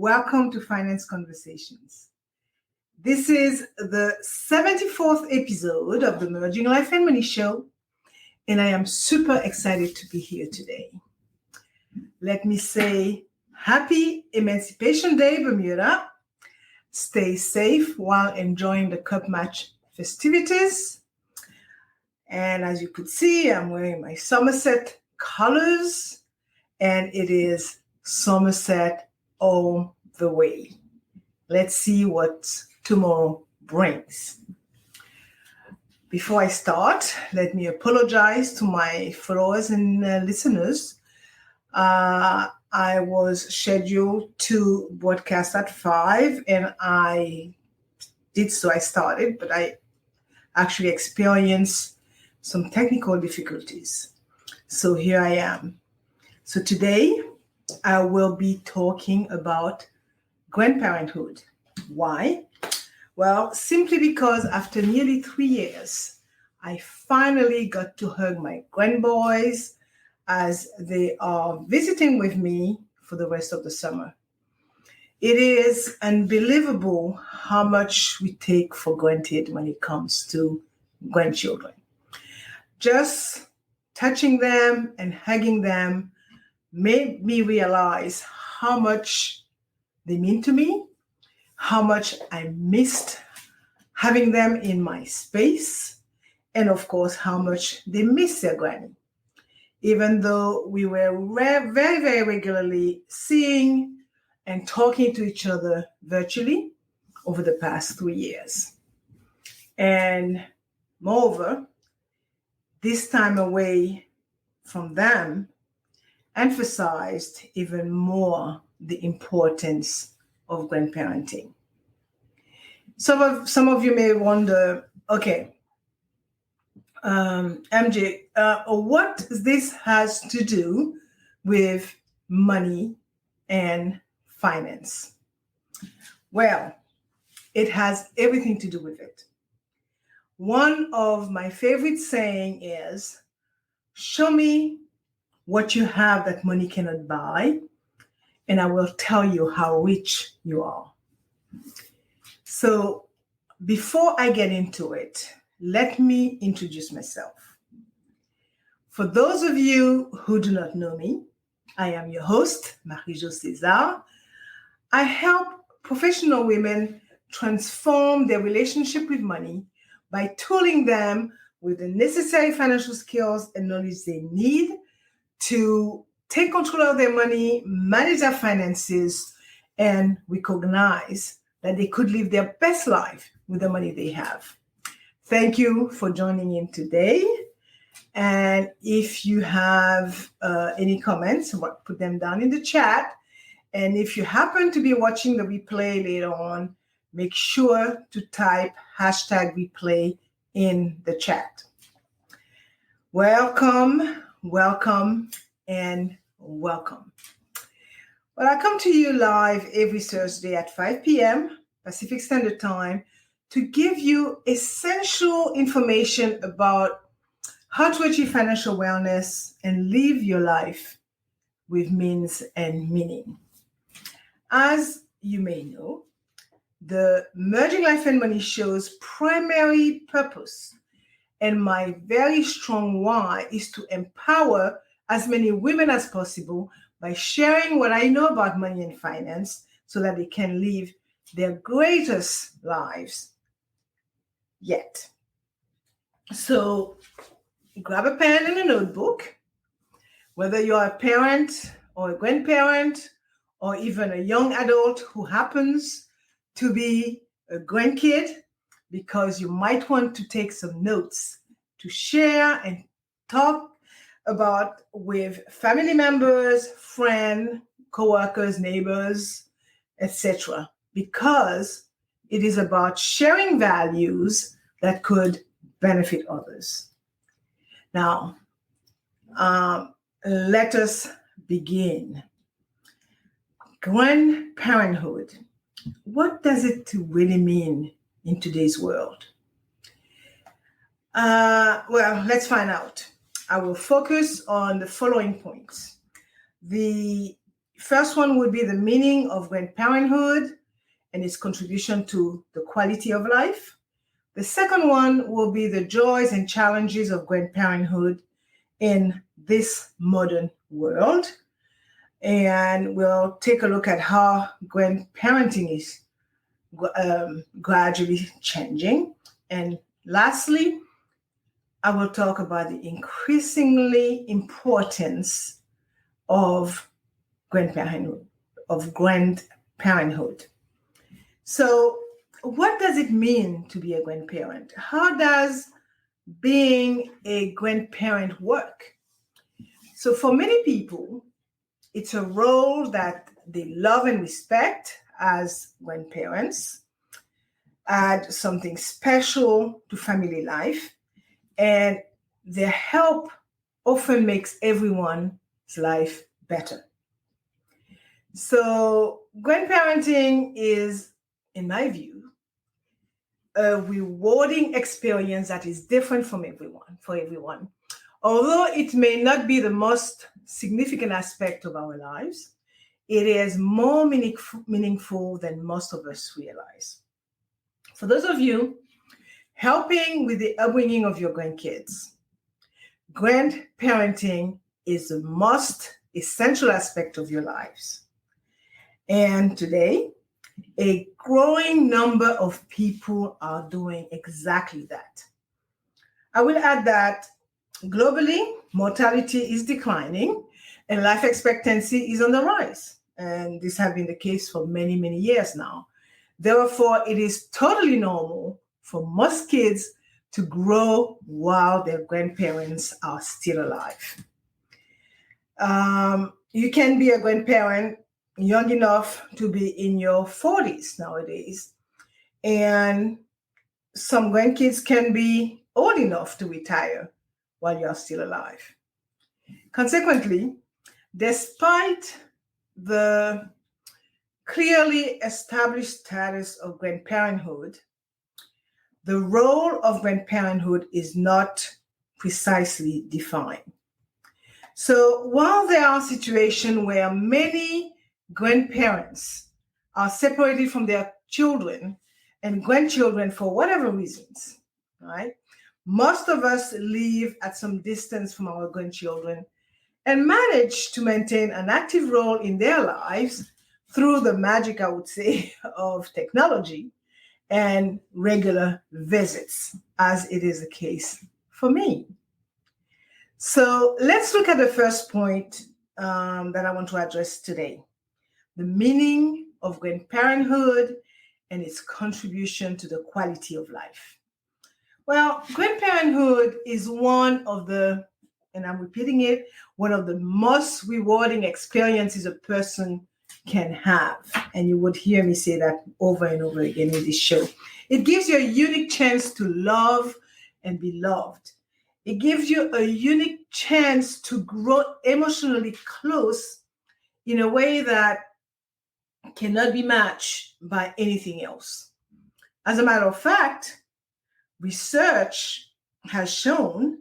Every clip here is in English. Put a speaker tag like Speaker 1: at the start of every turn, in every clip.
Speaker 1: welcome to Finance Conversations. This is the 74th episode of the Merging Life and Money Show, and I am super excited to be here today. Let me say Happy Emancipation Day, Bermuda. Stay safe while enjoying the cup match festivities. And as you could see, I'm wearing my Somerset colors, and it is Somerset all the way. Let's see what tomorrow brings. Before I start, let me apologize to my followers and listeners. I was scheduled to broadcast at 5, and I started, but I actually experienced some technical difficulties. So here I am. So today I will be talking about grandparenthood. Why? Well, simply because after nearly 3 years, I finally got to hug my grandboys as they are visiting with me for the rest of the summer. It is unbelievable how much we take for granted when it comes to grandchildren. Just touching them and hugging them made me realize how much they mean to me, how much I missed having them in my space, and of course, how much they miss their granny. Even though we were very, very regularly seeing and talking to each other virtually over the past 3 years. And moreover, this time away from them emphasized even more the importance of grandparenting. Some of you may wonder, okay, MJ, what this has to do with money and finance? Well, it has everything to do with it. One of my favorite saying is, show me what you have that money cannot buy, and I will tell you how rich you are. So before I get into it, let me introduce myself. For those of you who do not know me, I am your host, Marie-Jo César. I help professional women transform their relationship with money by tooling them with the necessary financial skills and knowledge they need to take control of their money, manage their finances, and recognize that they could live their best life with the money they have. Thank you for joining in today. And if you have any comments, put them down in the chat. And if you happen to be watching the replay later on, make sure to type #replay in the chat. Welcome, and welcome. Well, I come to you live every Thursday at 5 p.m. Pacific Standard Time to give you essential information about how to achieve financial wellness and live your life with means and meaning. As you may know, the Merging Life and Money Show's primary purpose and my very strong why is to empower as many women as possible by sharing what I know about money and finance so that they can live their greatest lives yet. So grab a pen and a notebook, whether you're a parent or a grandparent or even a young adult who happens to be a grandkid, because you might want to take some notes to share and talk about with family members, friends, co-workers, neighbors, etc. Because it is about sharing values that could benefit others. Now, let us begin. Grandparenthood. What does it really mean in today's world? Well, let's find out. I will focus on the following points. The First one would be the meaning of grandparenthood and its contribution to the quality of life. The second one will be the joys and challenges of grandparenthood in this modern world. And we'll take a look at how grandparenting is gradually changing. And lastly, I will talk about the increasingly importance of grandparenthood. So, what does it mean to be a grandparent? How does being a grandparent work? So, for many people, it's a role that they love and respect as grandparents, add something special to family life, and their help often makes everyone's life better. So grandparenting is, in my view, a rewarding experience that is different for everyone. Although it may not be the most significant aspect of our lives, it is more meaningful than most of us realize. For those of you helping with the upbringing of your grandkids, grandparenting is the most essential aspect of your lives. And today, a growing number of people are doing exactly that. I will add that globally, mortality is declining and life expectancy is on the rise. And this has been the case for many, many years now. Therefore, it is totally normal for most kids to grow while their grandparents are still alive. You can be a grandparent young enough to be in your 40s nowadays. And some grandkids can be old enough to retire while you're still alive. Consequently, despite the clearly established status of grandparenthood, the role of grandparenthood is not precisely defined. So while there are situations where many grandparents are separated from their children and grandchildren for whatever reasons, right? Most of us live at some distance from our grandchildren and manage to maintain an active role in their lives through the magic, I would say, of technology and regular visits, as it is the case for me. So let's look at the first point that I want to address today: the meaning of grandparenthood and its contribution to the quality of life. Well, grandparenthood is one of the, and I'm repeating it, one of the most rewarding experiences a person can have. And you would hear me say that over and over again in this show. It gives you a unique chance to love and be loved. It gives you a unique chance to grow emotionally close in a way that cannot be matched by anything else. As a matter of fact, research has shown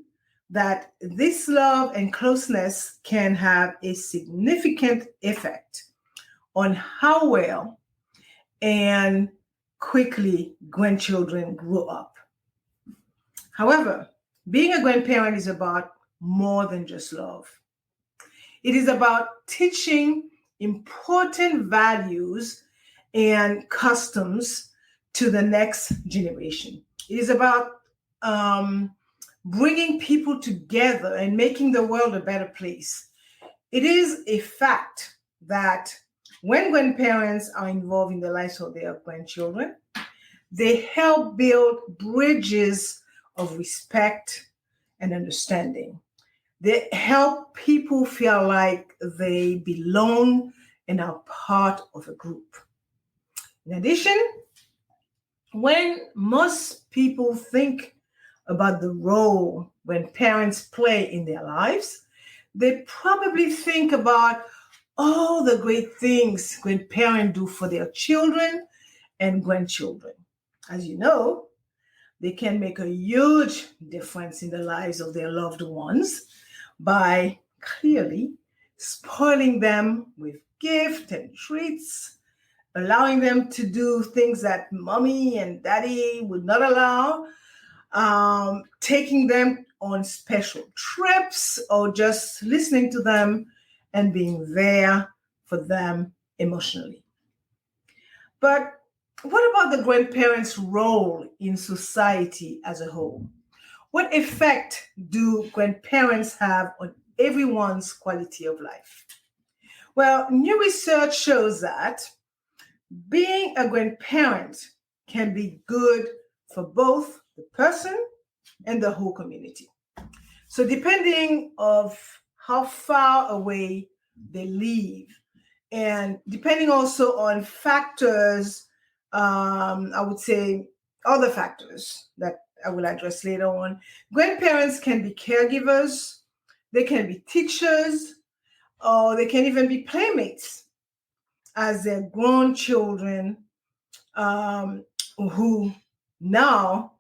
Speaker 1: that this love and closeness can have a significant effect on how well and quickly grandchildren grow up. However, being a grandparent is about more than just love. It is about teaching important values and customs to the next generation. It is about bringing people together and making the world a better place. It is a fact that when grandparents are involved in the lives of their grandchildren, they help build bridges of respect and understanding. They help people feel like they belong and are part of a group. In addition, when most people think about the role grandparents play in their lives, they probably think about all the great things grandparents do for their children and grandchildren. As you know, they can make a huge difference in the lives of their loved ones by clearly spoiling them with gifts and treats, allowing them to do things that mommy and daddy would not allow, taking them on special trips, or just listening to them and being there for them emotionally. But what about the grandparents' role in society as a whole? What effect do grandparents have on everyone's quality of life? Well, new research shows that being a grandparent can be good for both the person and the whole community. So depending of how far away they live, and depending also on factors, I would say other factors that I will address later on, grandparents can be caregivers, they can be teachers, or they can even be playmates as their grown children who now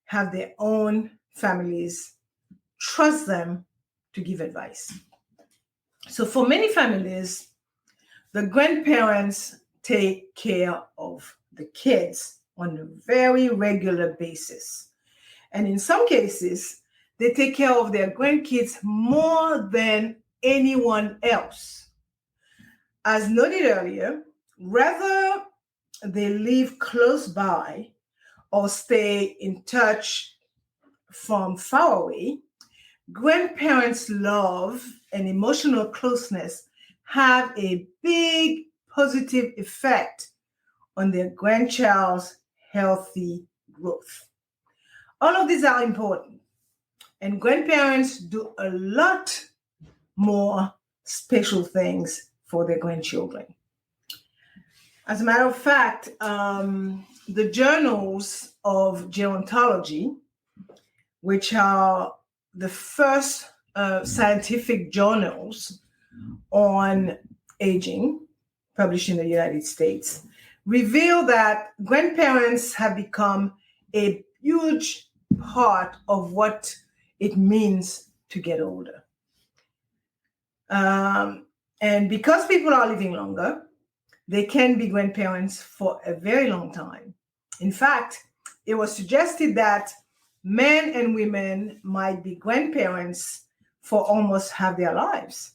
Speaker 1: have their own families trust them to give advice. So for many families, the grandparents take care of the kids on a very regular basis. And in some cases, they take care of their grandkids more than anyone else. As noted earlier, whether they live close by or stay in touch from far away, grandparents' love and emotional closeness have a big positive effect on their grandchild's healthy growth. All of these are important, and grandparents do a lot more special things for their grandchildren. As a matter of fact, the journals of gerontology, which are the first scientific journals on aging, published in the United States, reveal that grandparents have become a huge part of what it means to get older. And because people are living longer, they can be grandparents for a very long time. In fact, it was suggested that men and women might be grandparents for almost half their lives.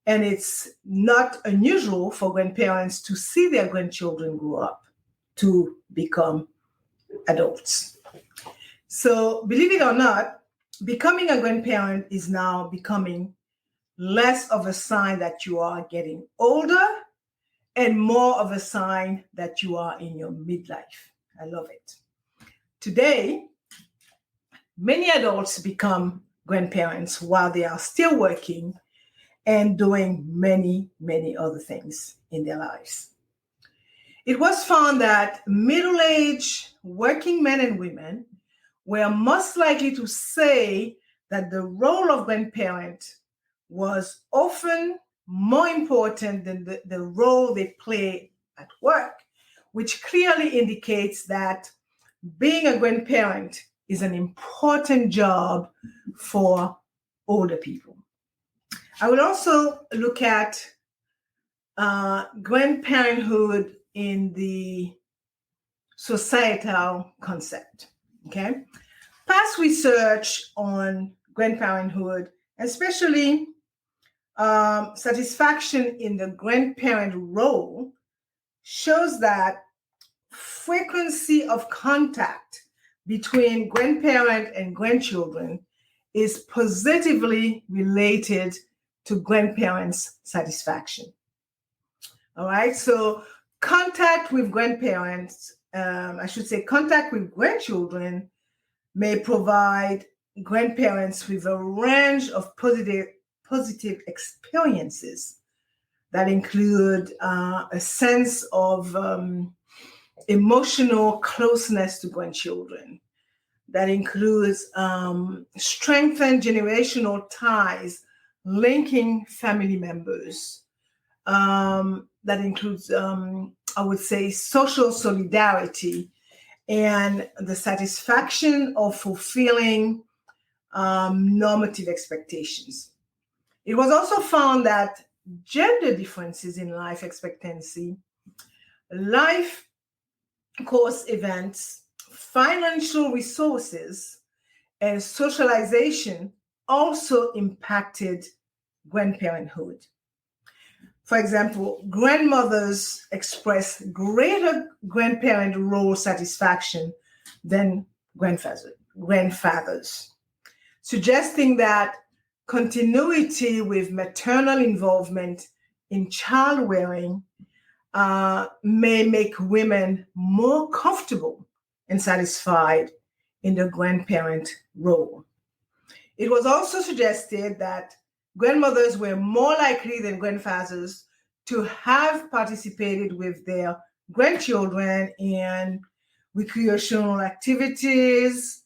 Speaker 1: And it's not unusual for grandparents to see their grandchildren grow up to become adults. So believe it or not, becoming a grandparent is now becoming less of a sign that you are getting older and more of a sign that you are in your midlife. I love it. Today, many adults become grandparents while they are still working and doing many, many other things in their lives. It was found that middle-aged working men and women were most likely to say that the role of grandparent was often more important than the role they play at work, which clearly indicates that being a grandparent is an important job for older people. I will also look at grandparenthood in the societal concept, okay? Past research on grandparenthood, especially satisfaction in the grandparent role, shows that frequency of contact between grandparent and grandchildren is positively related to grandparents' satisfaction. All right, so contact with grandparents, contact with grandchildren may provide grandparents with a range of positive experiences that include a sense of emotional closeness to grandchildren. That includes strengthened generational ties linking family members. That includes, I would say, social solidarity and the satisfaction of fulfilling normative expectations. It was also found that gender differences in life expectancy, life course events, financial resources, and socialization also impacted grandparenthood. For example, grandmothers express greater grandparent role satisfaction than grandfathers, suggesting that continuity with maternal involvement in child rearing may make women more comfortable and satisfied in the grandparent role. It was also suggested that grandmothers were more likely than grandfathers to have participated with their grandchildren in recreational activities,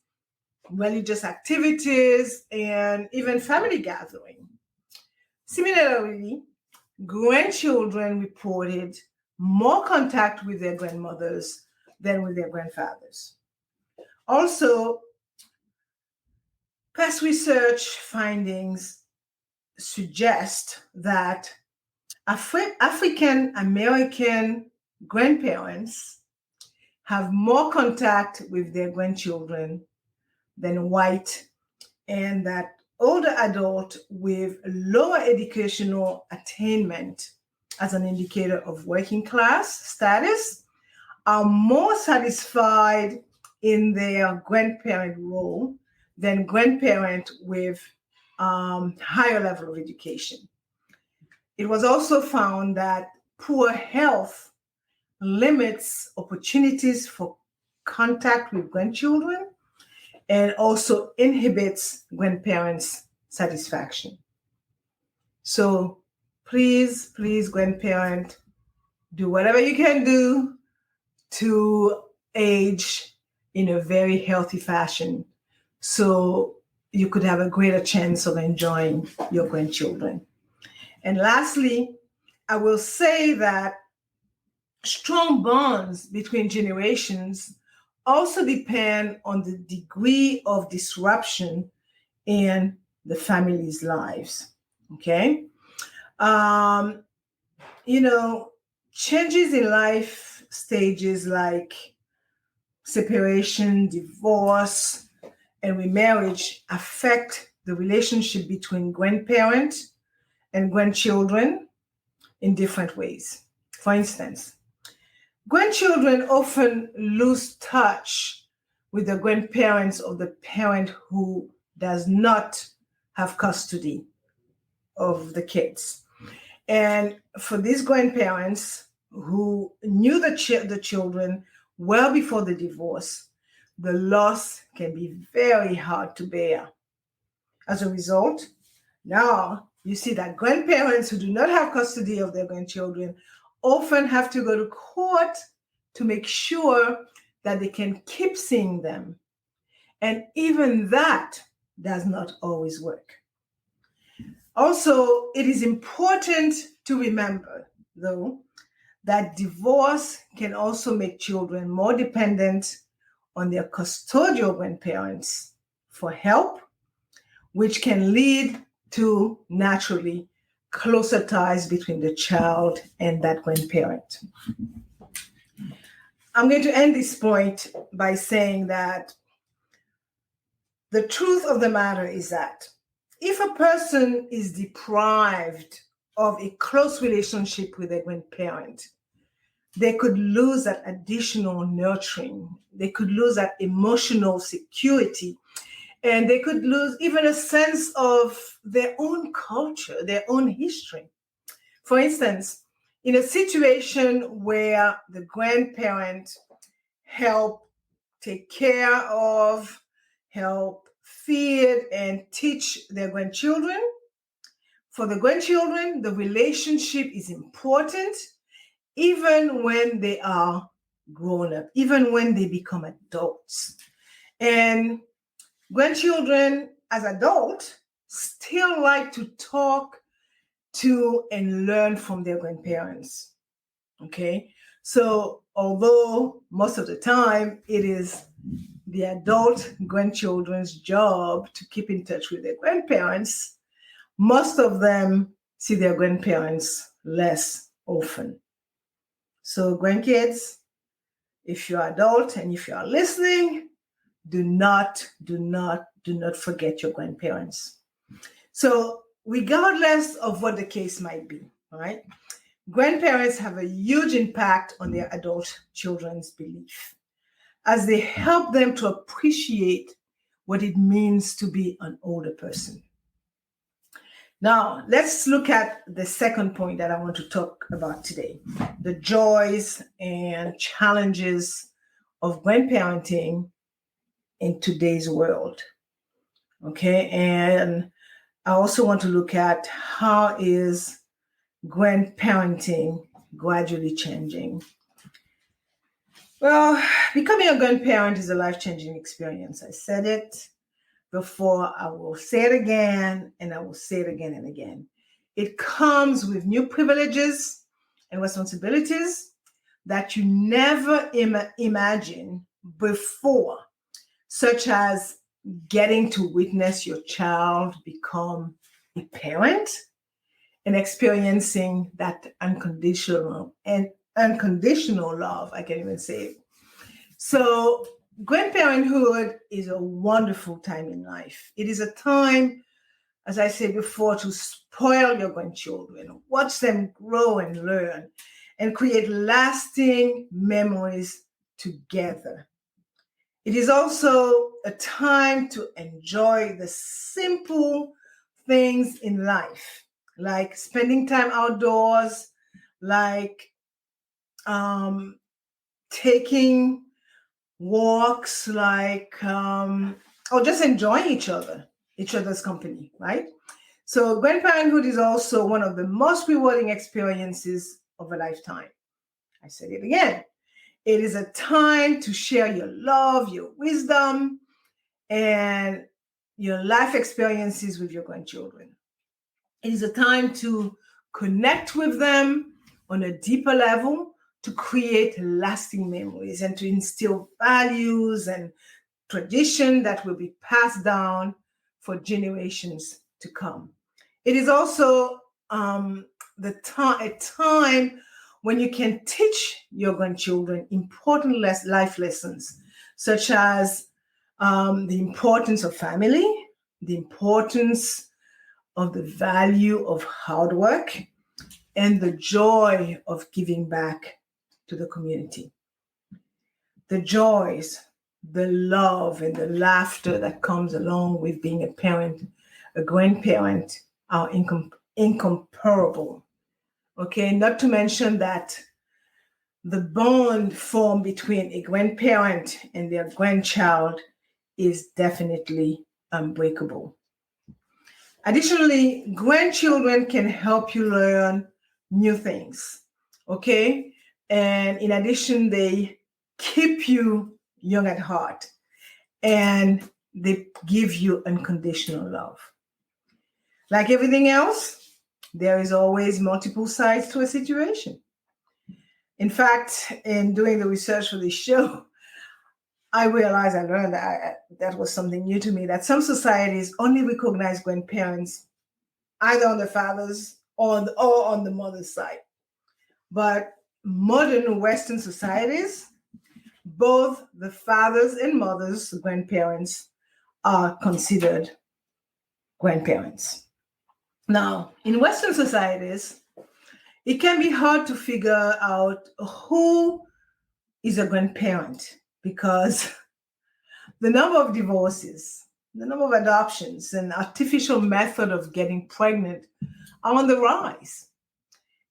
Speaker 1: religious activities, and even family gathering. Similarly, grandchildren reported more contact with their grandmothers than with their grandfathers. Also, past research findings suggest that African American grandparents have more contact with their grandchildren than white, and that older adults with lower educational attainment as an indicator of working class status are more satisfied in their grandparent role than grandparents with higher level of education. It was also found that poor health limits opportunities for contact with grandchildren and also inhibits grandparents' satisfaction. So please, grandparent, do whatever you can do to age in a very healthy fashion so you could have a greater chance of enjoying your grandchildren. And lastly, I will say that strong bonds between generations also depend on the degree of disruption in the family's lives. Okay? Changes in life stages like separation, divorce, and remarriage affect the relationship between grandparents and grandchildren in different ways. For instance, grandchildren often lose touch with the grandparents of the parent who does not have custody of the kids. And for these grandparents who knew the children well before the divorce, the loss can be very hard to bear. As a result, now you see that grandparents who do not have custody of their grandchildren often have to go to court to make sure that they can keep seeing them. And even that does not always work. Also, it is important to remember, though, that divorce can also make children more dependent on their custodial grandparents for help, which can lead to naturally closer ties between the child and that grandparent. I'm going to end this point by saying that the truth of the matter is that if a person is deprived of a close relationship with a grandparent, they could lose that additional nurturing. They could lose that emotional security. And they could lose even a sense of their own culture, their own history. For instance, in a situation where the grandparent help take care of, help feed, and teach their grandchildren, for the grandchildren, the relationship is important even when they are grown up, even when they become adults. And grandchildren, as adults, still like to talk to and learn from their grandparents. Okay? So, although most of the time it is the adult grandchildren's job to keep in touch with their grandparents, most of them see their grandparents less often. So grandkids, if you're adult and if you are listening, do not forget your grandparents. So regardless of what the case might be, right? Grandparents have a huge impact on their adult children's belief as they help them to appreciate what it means to be an older person. Now, let's look at the second point that I want to talk about today, the joys and challenges of grandparenting in today's world. Okay, and I also want to look at how is grandparenting gradually changing. Well, becoming a grandparent is a life-changing experience. I said it before, I will say it again, and I will say it again and again. It comes with new privileges and responsibilities that you never imagined before, such as getting to witness your child become a parent and experiencing that unconditional love. I can't even say it. So grandparenthood is a wonderful time in life. It is a time, as I said before, to spoil your grandchildren, watch them grow and learn, and create lasting memories together. It is also a time to enjoy the simple things in life, like spending time outdoors, like taking walks, like or just enjoying each other's company, right? So grandparenthood is also one of the most rewarding experiences of a lifetime. I said it again. It is a time to share your love, your wisdom, and your life experiences with your grandchildren. It is a time to connect with them on a deeper level, to create lasting memories and to instill values and tradition that will be passed down for generations to come. It is also a time when you can teach your grandchildren important life lessons, such as the importance of family, the importance of the value of hard work, and the joy of giving back to the community. The joys, the love, and the laughter that comes along with being a parent, a grandparent, are incomparable. Okay, not to mention that the bond formed between a grandparent and their grandchild is definitely unbreakable. Additionally, grandchildren can help you learn new things, okay? And in addition, they keep you young at heart and they give you unconditional love. Like everything else, there is always multiple sides to a situation. In fact, in doing the research for this show, I learned that was something new to me, that some societies only recognize grandparents either on the father's or on the mother's side. But modern Western societies, both the fathers and mothers, grandparents, are considered grandparents. Now, in Western societies, it can be hard to figure out who is a grandparent because the number of divorces, the number of adoptions, and artificial method of getting pregnant are on the rise.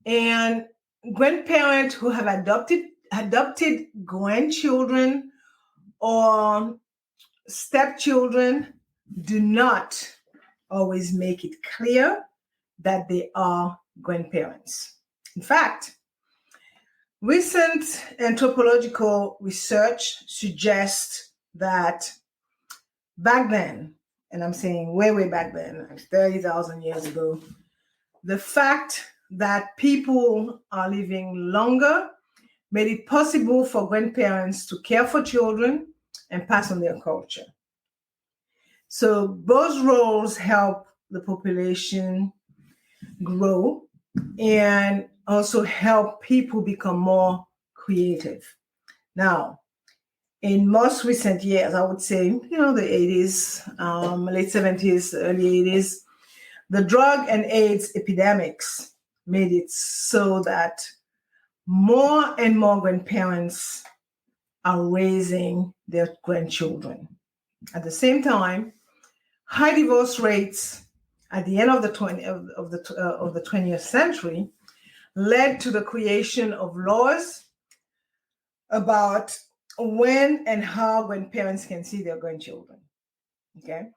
Speaker 1: And grandparents who have adopted grandchildren or stepchildren do not always make it clear that they are grandparents. In fact, recent anthropological research suggests that back then, and I'm saying way back then, like 30,000 years ago, the fact that people are living longer made it possible for grandparents to care for children and pass on their culture. So both roles help the population grow and also help people become more creative. Now, in most recent years, I would say, the 80s, late 70s, early 80s, the drug and AIDS epidemics made it so that more and more grandparents are raising their grandchildren. At the same time, high divorce rates at the end of the 20th century led to the creation of laws about when and how grandparents can see their grandchildren. Okay,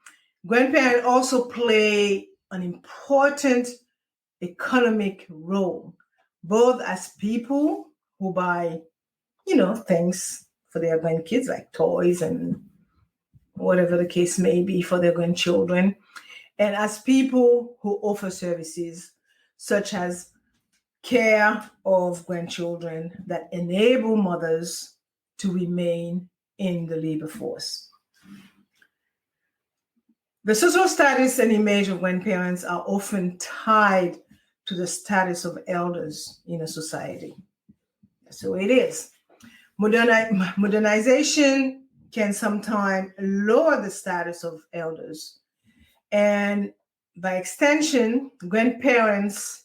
Speaker 1: grandparents also play an important economic role, both as people who buy, things for their grandkids, like toys and whatever the case may be for their grandchildren, and as people who offer services such as care of grandchildren that enable mothers to remain in the labor force. The social status and image of grandparents are often tied to the status of elders in a society. That's the way it is. Modernization can sometimes lower the status of elders. And by extension, grandparents,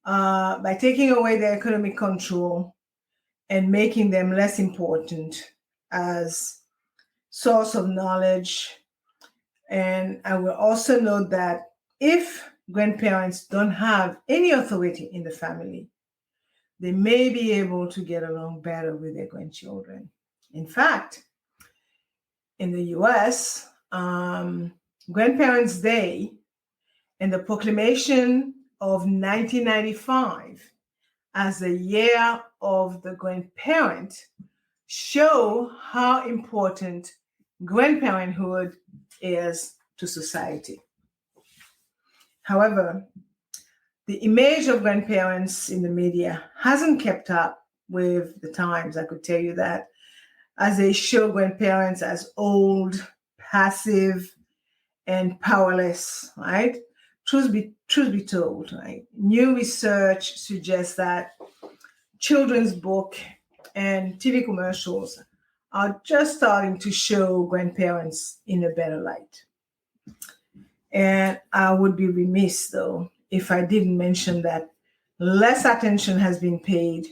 Speaker 1: by taking away their economic control and making them less important as source of knowledge. And I will also note that if grandparents don't have any authority in the family, they may be able to get along better with their grandchildren. In fact, in the US, Grandparents' Day and the proclamation of 1995 as the year of the grandparent show how important grandparenthood is to society. However, the image of grandparents in the media hasn't kept up with the times, I could tell you that, as they show grandparents as old, passive, and powerless, right? Truth be told, right? New research suggests that children's book and TV commercials are just starting to show grandparents in a better light. And I would be remiss, though, if I didn't mention that less attention has been paid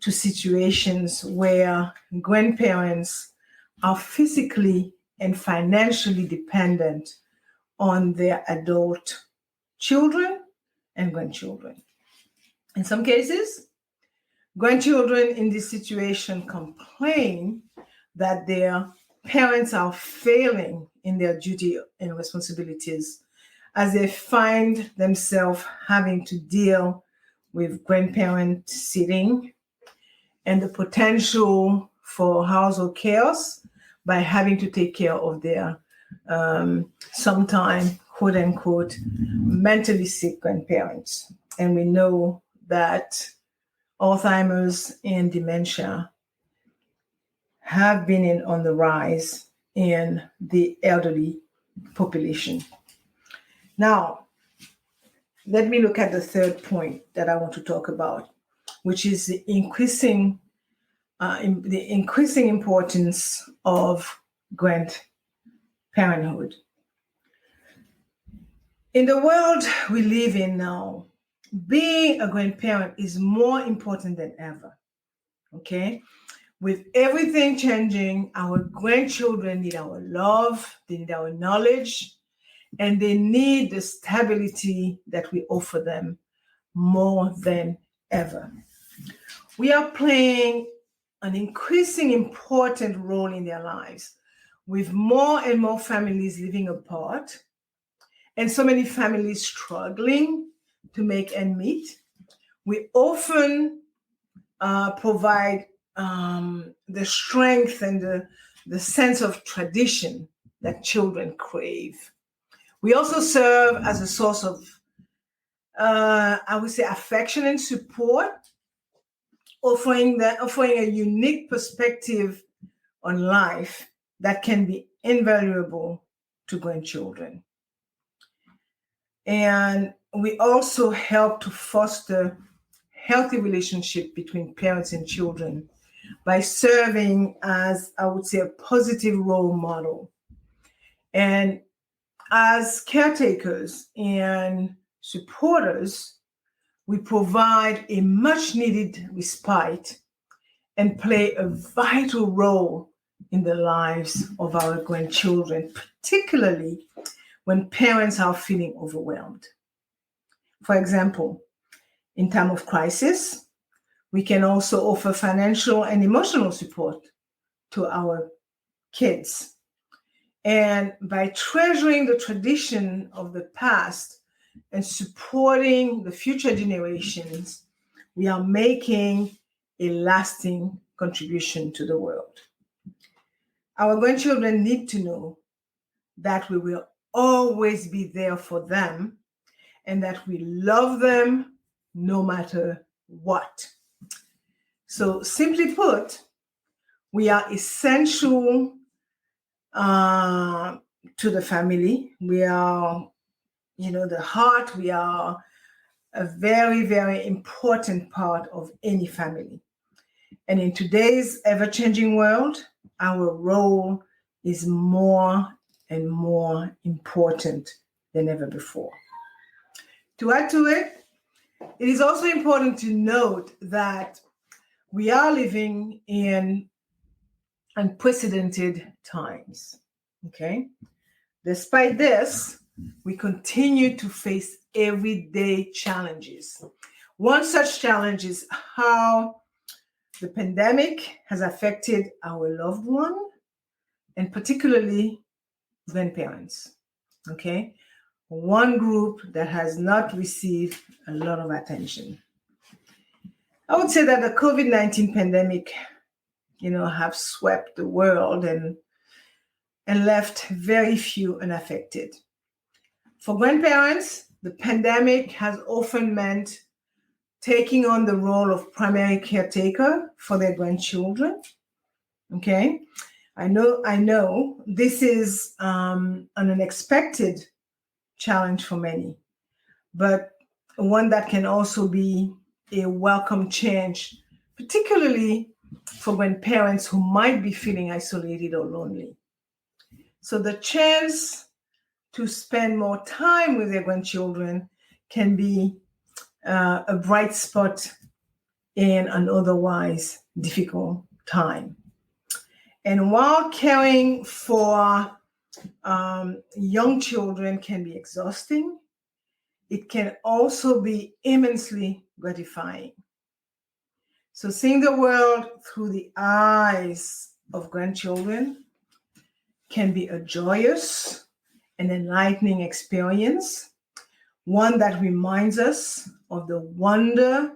Speaker 1: to situations where grandparents are physically and financially dependent on their adult children and grandchildren. In some cases, grandchildren in this situation complain that their parents are failing in their duty and responsibilities as they find themselves having to deal with grandparent sitting and the potential for household chaos by having to take care of their sometimes, quote unquote, mentally sick grandparents. And we know that Alzheimer's and dementia have been on the rise in the elderly population. Now, let me look at the third point that I want to talk about, which is the increasing importance of grandparenthood. In the world we live in now, being a grandparent is more important than ever. Okay? With everything changing, our grandchildren need our love, they need our knowledge, and they need the stability that we offer them more than ever. We are playing an increasing important role in their lives, with more and more families living apart, and so many families struggling to make ends meet. We often provide the strength and the sense of tradition that children crave. We also serve as a source of, I would say, affection and support, offering a unique perspective on life that can be invaluable to grandchildren. And we also help to foster healthy relationship between parents and children by serving as, I would say, a positive role model. And as caretakers and supporters, we provide a much needed respite and play a vital role in the lives of our grandchildren, particularly when parents are feeling overwhelmed. For example, in time of crisis, we can also offer financial and emotional support to our kids. And by treasuring the tradition of the past and supporting the future generations, we are making a lasting contribution to the world. Our grandchildren need to know that we will always be there for them and that we love them no matter what. So simply put, we are essential to the family. We are, the heart. We are a very, very important part of any family. And in today's ever-changing world, our role is more and more important than ever before. To add to it, it is also important to note that we are living in unprecedented times, okay? Despite this, we continue to face everyday challenges. One such challenge is how the pandemic has affected our loved one, and particularly grandparents, okay? One group that has not received a lot of attention. I would say that the COVID-19 pandemic, have swept the world and left very few unaffected. For grandparents, the pandemic has often meant taking on the role of primary caretaker for their grandchildren. Okay, I know this is an unexpected challenge for many, but one that can also be a welcome change, particularly for grandparents who might be feeling isolated or lonely. So the chance to spend more time with their grandchildren can be a bright spot in an otherwise difficult time. And while caring for young children can be exhausting, it can also be immensely gratifying. So seeing the world through the eyes of grandchildren can be a joyous and enlightening experience, one that reminds us of the wonder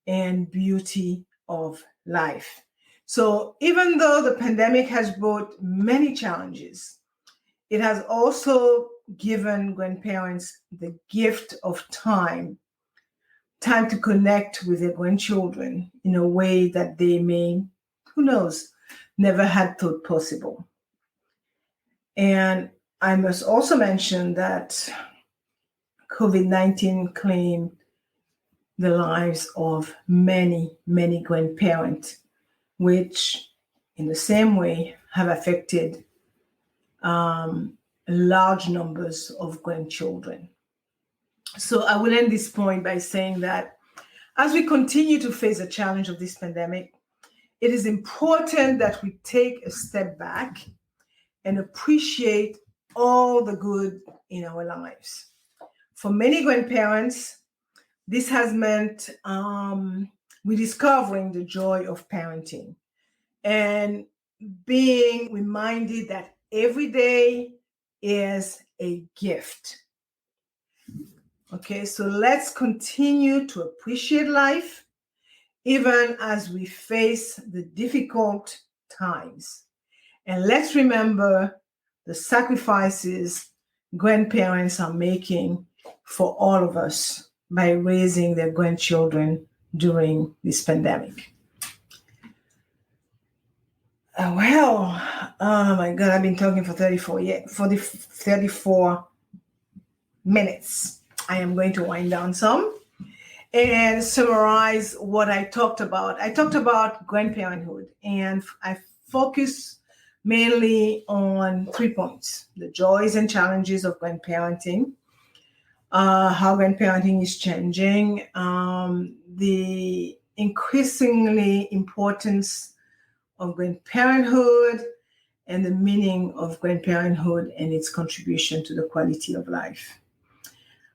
Speaker 1: and beauty of life. So even though the pandemic has brought many challenges, it has also given grandparents the gift of time to connect with their grandchildren in a way that they may, who knows, never had thought possible. And I must also mention that COVID-19 claimed the lives of many, many grandparents, which in the same way have affected large numbers of grandchildren. So I will end this point by saying that as we continue to face the challenge of this pandemic, it is important that we take a step back and appreciate all the good in our lives. For many grandparents, this has meant rediscovering the joy of parenting and being reminded that every day is a gift. Okay, so let's continue to appreciate life even as we face the difficult times. And let's remember the sacrifices grandparents are making for all of us by raising their grandchildren during this pandemic. Oh my God, I've been talking for 34 minutes. I am going to wind down some and summarize what I talked about. I talked about grandparenthood, and I focus mainly on 3 points: the joys and challenges of grandparenting, how grandparenting is changing, the increasingly importance of grandparenthood, and the meaning of grandparenthood and its contribution to the quality of life.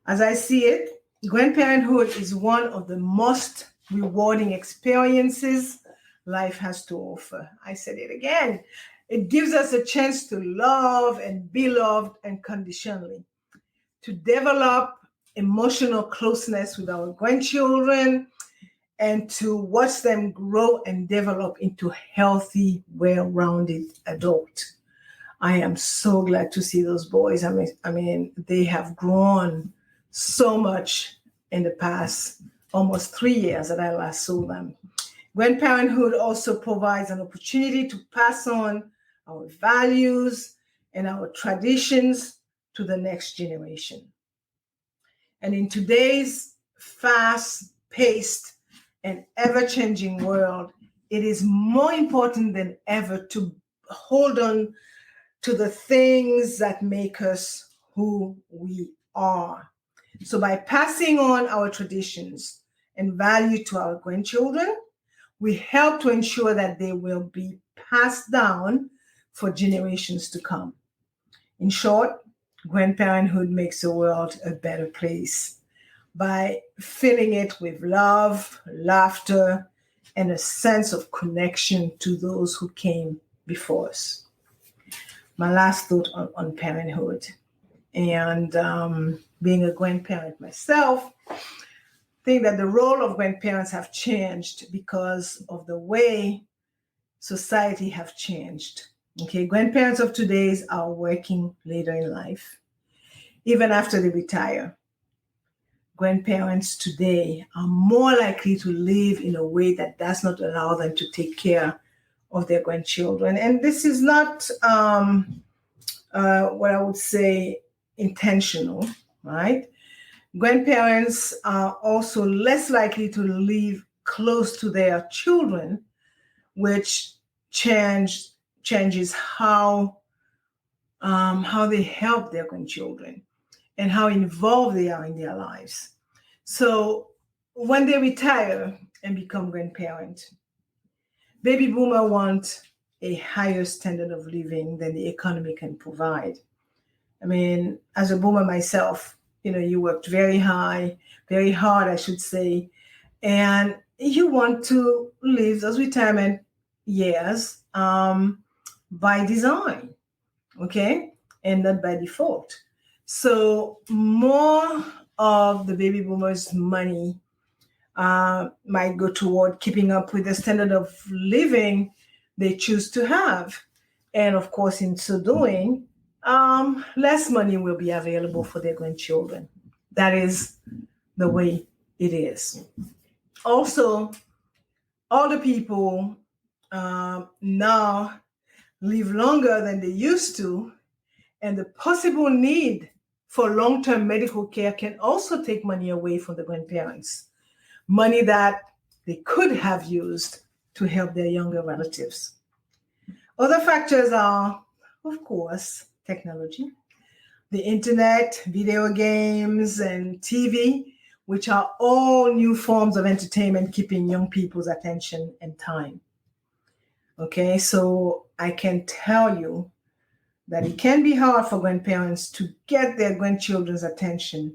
Speaker 1: As I see it, grandparenthood is one of the most rewarding experiences life has to offer. I said it again. It gives us a chance to love and be loved unconditionally, to develop emotional closeness with our grandchildren, and to watch them grow and develop into healthy, well-rounded adults. I am so glad to see those boys. I mean, they have grown so much in the past almost 3 years that I last saw them. Grandparenthood also provides an opportunity to pass on our values and our traditions to the next generation. And in today's fast-paced and ever-changing world, it is more important than ever to hold on to the things that make us who we are. So by passing on our traditions and value to our grandchildren, we help to ensure that they will be passed down for generations to come. In short, grandparenthood makes the world a better place by filling it with love, laughter, and a sense of connection to those who came before us. My last thought on parenthood and being a grandparent myself, I think that the role of grandparents have changed because of the way society have changed. Okay, grandparents of today are working later in life, even after they retire. Grandparents today are more likely to live in a way that does not allow them to take care of their grandchildren. And this is not what I would say intentional, right? Grandparents are also less likely to live close to their children, which changes how they help their grandchildren and how involved they are in their lives. So when they retire and become grandparents, baby boomers want a higher standard of living than the economy can provide. I mean, as a boomer myself, you worked very hard, I should say, and you want to live those retirement years by design, okay, and not by default. So more of the baby boomers' money might go toward keeping up with the standard of living they choose to have. And of course, in so doing, less money will be available for their grandchildren. That is the way it is. Also, older people now live longer than they used to, and the possible need for long-term medical care can also take money away from the grandparents, money that they could have used to help their younger relatives. Other factors are, of course, technology, the internet, video games, and TV, which are all new forms of entertainment keeping young people's attention and time. Okay, so I can tell you that it can be hard for grandparents to get their grandchildren's attention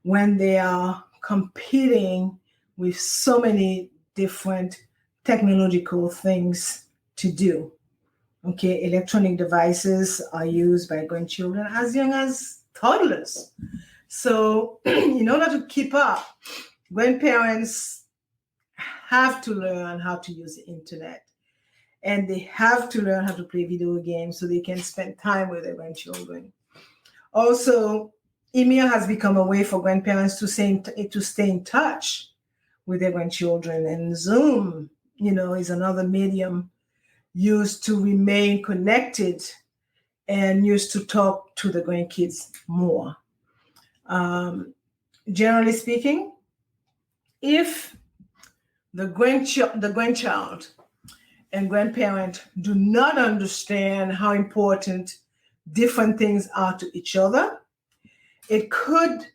Speaker 1: when they are competing with so many different technological things to do. Okay, electronic devices are used by grandchildren as young as toddlers. So in order to keep up, grandparents have to learn how to use the internet. And they have to learn how to play video games so they can spend time with their grandchildren. Also, email has become a way for grandparents to stay in touch with their grandchildren. And Zoom, is another medium used to remain connected and used to talk to the grandkids more. generally speaking, if the grandchild and grandparent do not understand how important different things are to each other, it could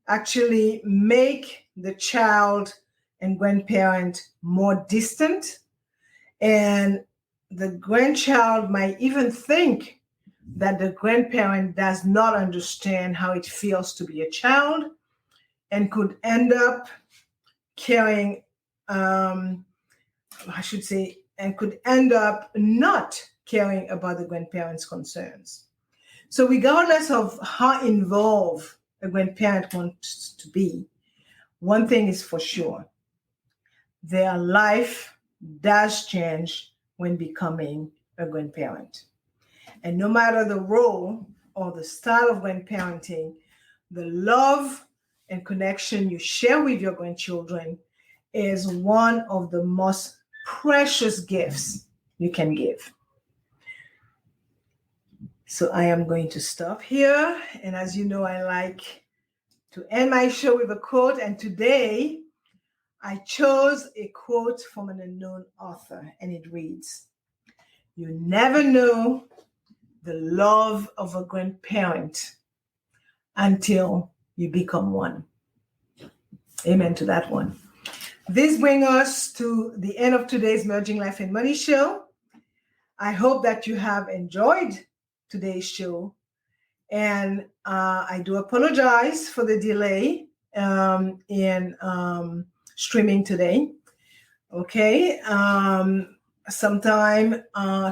Speaker 1: actually make the child and grandparent more distant, and the grandchild might even think that the grandparent does not understand how it feels to be a child, and could end up carrying, and could end up not caring about the grandparent's concerns. So regardless of how involved a grandparent wants to be, one thing is for sure: their life does change when becoming a grandparent. And no matter the role or the style of grandparenting, the love and connection you share with your grandchildren is one of the most precious gifts you can give. So I am going to stop here. And as you know, I like to end my show with a quote. And today I chose a quote from an unknown author, and it reads, "You never know the love of a grandparent until you become one." Amen to that one. This brings us to the end of today's Merging Life and Money show. I hope that you have enjoyed today's show. And I do apologize for the delay in streaming today. Okay. Sometime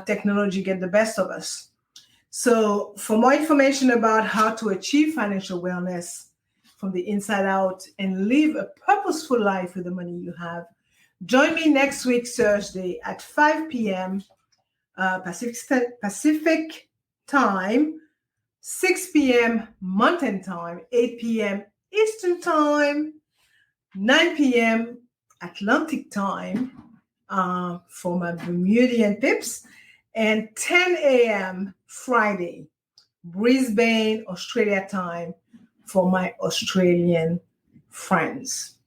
Speaker 1: technology gets the best of us. So for more information about how to achieve financial wellness from the inside out and live a purposeful life with the money you have, join me next week, Thursday at 5 p.m. Pacific time, 6 p.m. Mountain time, 8 p.m. Eastern time, 9 p.m. Atlantic time for my Bermudian pips, and 10 a.m. Friday, Brisbane, Australia time for my Australian friends.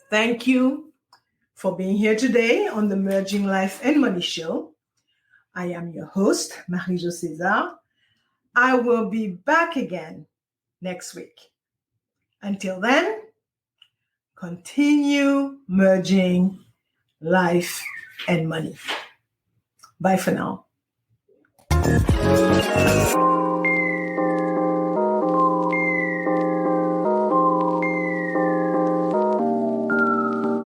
Speaker 1: Thank you for being here today on the Merging Life and Money show. I am your host, Marie-Jo César. I will be back again next week. Until then, continue merging life and money. Bye for now.